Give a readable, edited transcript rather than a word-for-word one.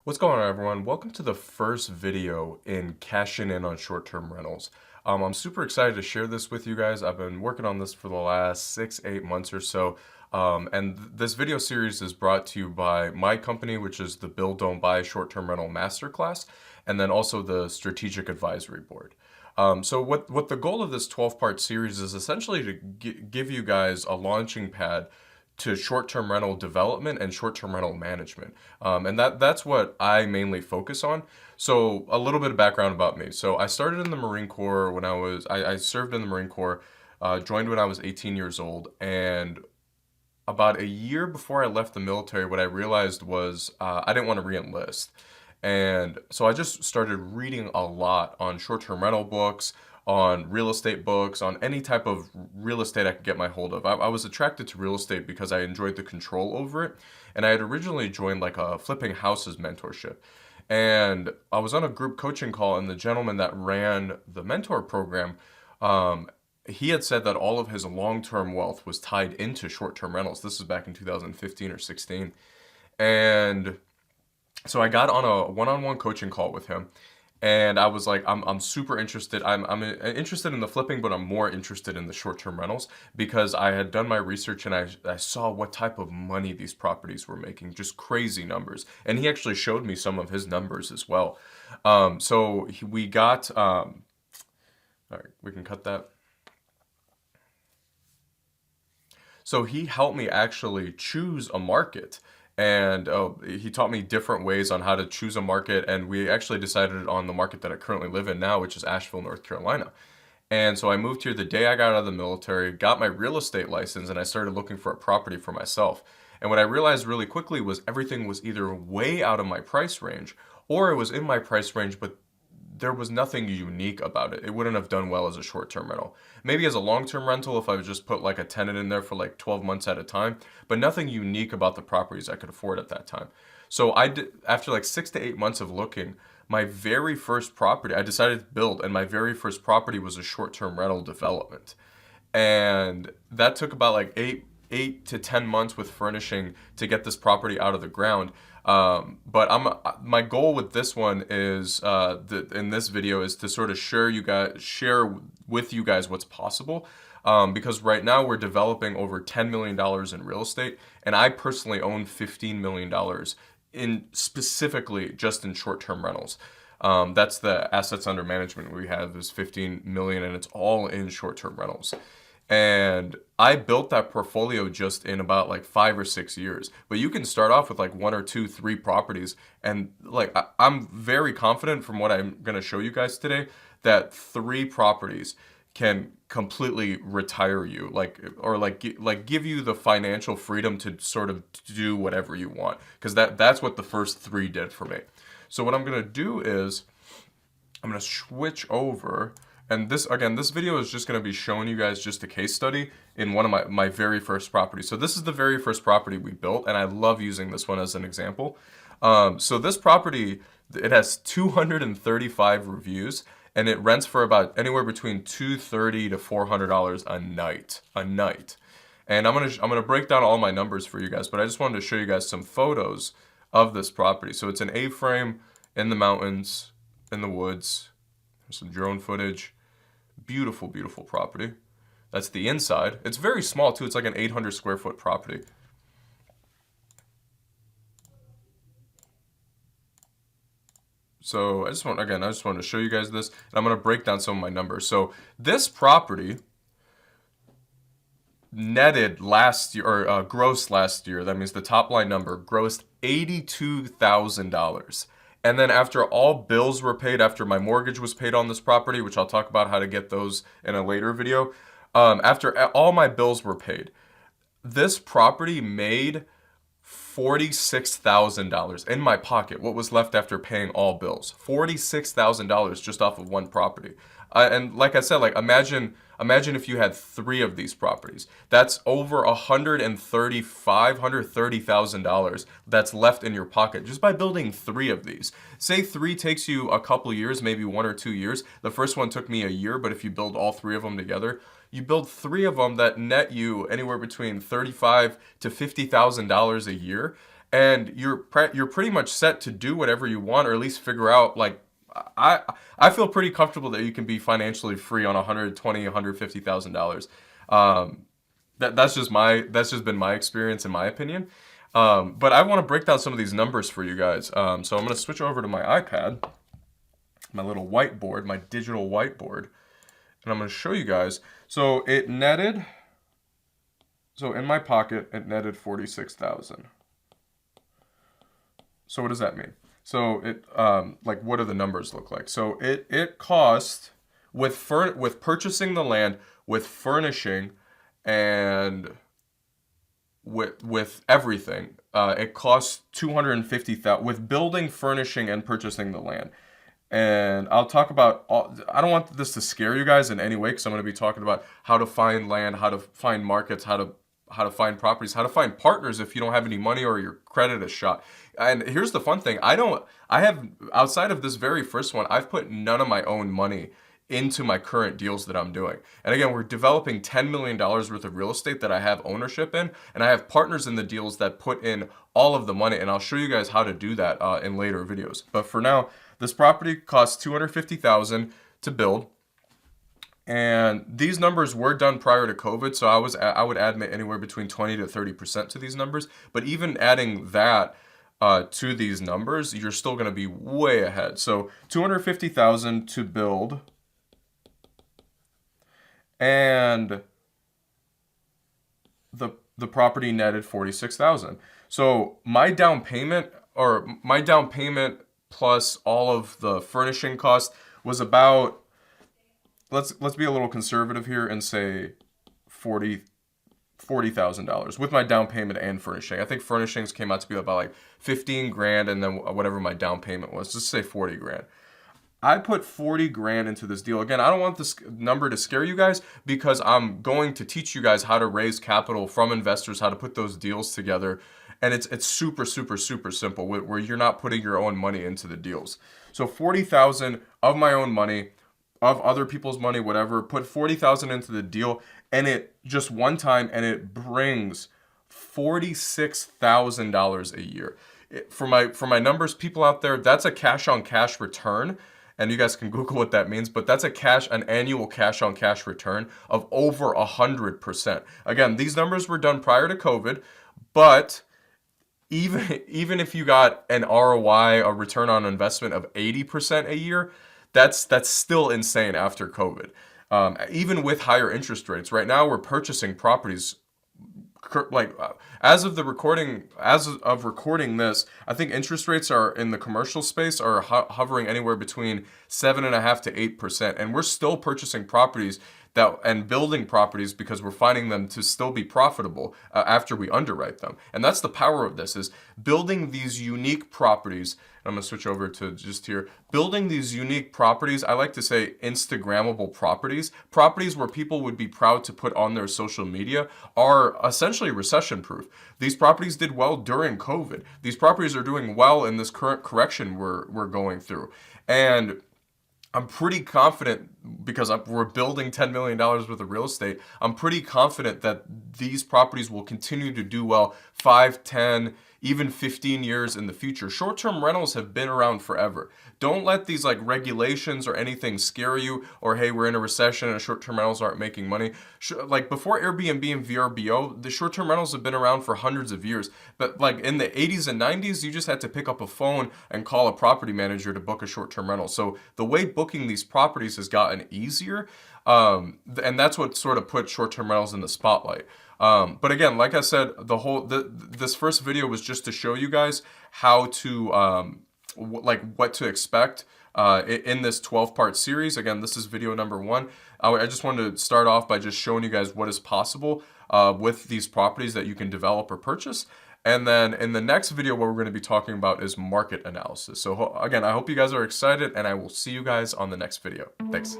What's going on, everyone? Welcome to the first video in cashing in on short-term rentals. I'm super excited to share this with you guys. I've been working on this for the last 6-8 months or so. This video series is brought to you by my company, which is the Build Don't Buy Short-Term Rental Masterclass, and then also the Strategic Advisory Board. So what the goal of this 12-part series is essentially to give you guys a launching pad to short-term rental development and short-term rental management. And that's what I mainly focus on. So a little bit of background about me. So I started in the Marine Corps when I served in the Marine Corps, joined when I was 18 years old. And about a year before I left the military, what I realized was I didn't want to re-enlist. And so I just started reading a lot on short-term rental books, on real estate books, on any type of real estate I could get my hold of. I was attracted to real estate because I enjoyed the control over it. And I had originally joined like a flipping houses mentorship. And I was on a group coaching call, and the gentleman that ran the mentor program, he had said that all of his long-term wealth was tied into short-term rentals. This was back in 2015 or 16. And so I got on a one-on-one coaching call with him, and I was like, I'm super interested. I'm interested in the flipping, but I'm more interested in the short-term rentals because I had done my research and I saw what type of money these properties were making, just crazy numbers. And he actually showed me some of his numbers as well. We got, all right, we can cut that. So he helped me actually choose a market. And he taught me different ways on how to choose a market. And we actually decided on the market that I currently live in now, which is Asheville, North Carolina. And so I moved here the day I got out of the military, got my real estate license, and I started looking for a property for myself. And what I realized really quickly was everything was either way out of my price range or it was in my price range, but there was nothing unique about it. It wouldn't have done well as a short-term rental. Maybe as a long-term rental if I would just put like a tenant in there for like 12 months at a time, but nothing unique about the properties I could afford at that time. So I did, after like 6 to 8 months of looking, my very first property, I decided to build, and my very first property was a short-term rental development. And that took about like eight to 10 months with furnishing to get this property out of the ground. But my goal with this one is in this video is to sort of share with you guys what's possible. Because right now we're developing over $10 million in real estate, and I personally own $15 million in specifically just in short-term rentals. That's the assets under management we have is 15 million, and it's all in short-term rentals. And I built that portfolio just in about like 5 or 6 years. But you can start off with like 1 or 2, 3 properties. And like I'm very confident from what I'm going to show you guys today that 3 properties can completely retire you, like give you the financial freedom to sort of do whatever you want. Because that's what the first 3 did for me. So what I'm going to do is I'm going to switch over. And this video is just going to be showing you guys just a case study in one of my very first properties. So this is the very first property we built, and I love using this one as an example. So this property, it has 235 reviews, and it rents for about anywhere between $230 to $400 a night. And I'm gonna break down all my numbers for you guys, but I just wanted to show you guys some photos of this property. So it's an A-frame in the mountains, in the woods. There's some drone footage. Beautiful, beautiful property. That's the inside. It's very small too. It's like an 800 square foot property. So I just wanted to show you guys this, and I'm going to break down some of my numbers. So this property netted last year, or gross last year, that means the top line number, grossed $82,000. And then after all bills were paid, after my mortgage was paid on this property, which I'll talk about how to get those in a later video, after all my bills were paid, this property made $46,000 in my pocket. What was left after paying all bills? $46,000 just off of one property. And like I said, like imagine if you had 3 of these properties. That's over $130,000 that's left in your pocket just by building 3 of these. Say 3 takes you a couple years, maybe 1 or 2 years. The first one took me a year, but if you build all 3 of them together, you build 3 of them that net you anywhere between $35,000 to $50,000 a year. and you're pretty much set to do whatever you want, or at least figure out like I I feel pretty comfortable that you can be financially free on $150,000. That's just been my experience and my opinion. But I want to break down some of these numbers for you guys. So I'm going to switch over to my iPad, my little whiteboard, my digital whiteboard, and I'm going to show you guys. So it netted. So in my pocket, it netted 46,000. So what does that mean? So it like what do the numbers look like? So it cost with purchasing the land, with furnishing, and with everything, it costs 250,000 with building, furnishing, and purchasing the land. And I'll talk about I don't want this to scare you guys in any way, because I'm going to be talking about how to find land, how to find markets, how to find properties, how to find partners if you don't have any money or your credit is shot. And here's the fun thing. I have, outside of this very first one, I've put none of my own money into my current deals that I'm doing. And again, we're developing $10 million worth of real estate that I have ownership in, and I have partners in the deals that put in all of the money, and I'll show you guys how to do that in later videos. But for now, this property costs $250,000 to build. And these numbers were done prior to COVID, so I would add anywhere between 20 to 30% to these numbers. But even adding that to these numbers, you're still going to be way ahead. So 250,000 to build, and the property netted 46,000. So my down payment plus all of the furnishing costs was about, let's be a little conservative here and say $40,000 with my down payment and furnishing. I think furnishings came out to be about like 15 grand, and then whatever my down payment was, just say 40 grand. I put 40 grand into this deal. Again, I don't want this number to scare you guys, because I'm going to teach you guys how to raise capital from investors, how to put those deals together. And it's super, super, super simple, where you're not putting your own money into the deals. So 40,000 of my own money, of other people's money, whatever, put 40,000 into the deal, and it just one time, and it brings $46,000 a year. For my numbers, people out there, that's a cash on cash return. And you guys can Google what that means, but that's an annual cash on cash return of over 100%. Again, these numbers were done prior to COVID, but even if you got an ROI, a return on investment of 80% a year, that's still insane after COVID. Even with higher interest rates, right now we're purchasing properties like as of recording this, I think interest rates are in the commercial space are hovering anywhere between 7.5% to 8%, and we're still purchasing properties and building properties because we're finding them to still be profitable after we underwrite them. And that's the power of this, is building these unique properties. I'm going to switch over to just here. Building these unique properties, I like to say Instagrammable properties where people would be proud to put on their social media, are essentially recession proof. These properties did well during COVID. These properties are doing well in this current correction we're going through. And I'm pretty confident, because we're building $10 million worth of real estate, I'm pretty confident that these properties will continue to do well 5, 10, even 15 years in the future. Short-term rentals have been around forever. Don't let these like regulations or anything scare you, or hey, we're in a recession and short-term rentals aren't making money. Like before Airbnb and VRBO, the short-term rentals have been around for hundreds of years. But like in the 80s and 90s, you just had to pick up a phone and call a property manager to book a short-term rental. So the way booking these properties has gotten easier, and that's what sort of put short-term rentals in the spotlight. But again, like I said, this first video was just to show you guys how to what to expect in this 12-part series. Again, this is video number 1. I just wanted to start off by just showing you guys what is possible with these properties that you can develop or purchase. And then in the next video, what we're going to be talking about is market analysis. So again, I hope you guys are excited, and I will see you guys on the next video. Thanks.